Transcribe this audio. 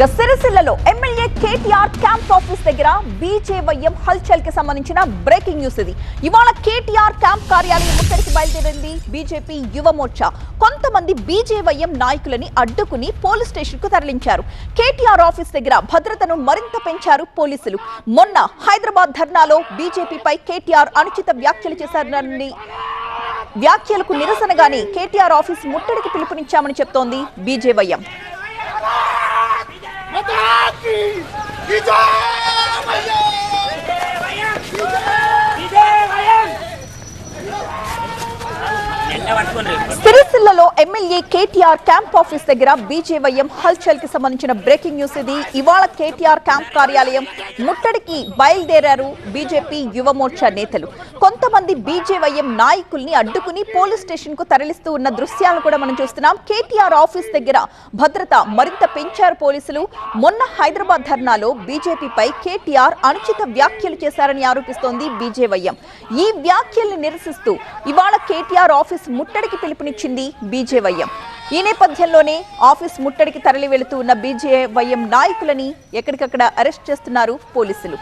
సిరిసిల్లలో MLA KTR camp office దగ్గర BJYM హల్చల్ కి సంబంధించిన బ్రేకింగ్ న్యూస్ ఇది. ఇవాళ కేటీఆర్ క్యాంప్ కార్యాలయం ముట్టడికి బయలుదేరింది బీజేపీ యువ మోర్చా. కొంతమంది బీజేవైఎం నాయకులని అడ్డుకుని పోలీస్ స్టేషన్ కు తరలించారు. కేటీఆర్ ఆఫీస్ దగ్గర భద్రతను మరింత పెంచారు పోలీసులు. మొన్న హైదరాబాద్ ధర్నాలో బీజేపీపై కేటీఆర్ అనుచిత వ్యాఖ్యలు చేశారని వ్యాఖ్యలకు నిరసనగానే కేటీఆర్ ఆఫీస్ ముట్టడికి పిలుపునిచ్చామని చెప్తోంది బీజేవైఎం. సిరిసిల్లలో ఎమ్మెల్యే కేటీఆర్ క్యాంప్ ఆఫీస్ దగ్గర బీజేవైఎం హల్చల్ కి సంబంధించిన బ్రేకింగ్ న్యూస్ ఇది. ఇవాళ కేటీఆర్ క్యాంప్ కార్యాలయం ముట్టడికి బయలుదేరారు బీజేపీ యువ మోర్చా నేతలు. కొంతమంది బీజేవైఎం నాయకుల్ని అడ్డుకుని పోలీస్ స్టేషన్ కు తరలిస్తూ ఉన్న దృశ్యాలను కూడా మనం చూస్తున్నాం. కేటీఆర్ ఆఫీస్ దగ్గర భద్రత మరింత పెంచారు పోలీసులు. మొన్న హైదరాబాద్ ధర్నాలో బీజేపీపై కేటీఆర్ అనుచిత వ్యాఖ్యలు చేశారని ఆరోపిస్తోంది బీజేవైఎం. ఈ వ్యాఖ్యల్ని నిరసిస్తూ ఇవాళ కేటీఆర్ ఆఫీస్ ముట్టడికి పిలుపునిచ్చింది బీజేవైఎం. ఈ నేపథ్యంలోనే ఆఫీస్ ముట్టడికి తరలి వెళుతూ ఉన్న బీజేవైఎం నాయకులని ఎక్కడికక్కడ అరెస్ట్ చేస్తున్నారు పోలీసులు.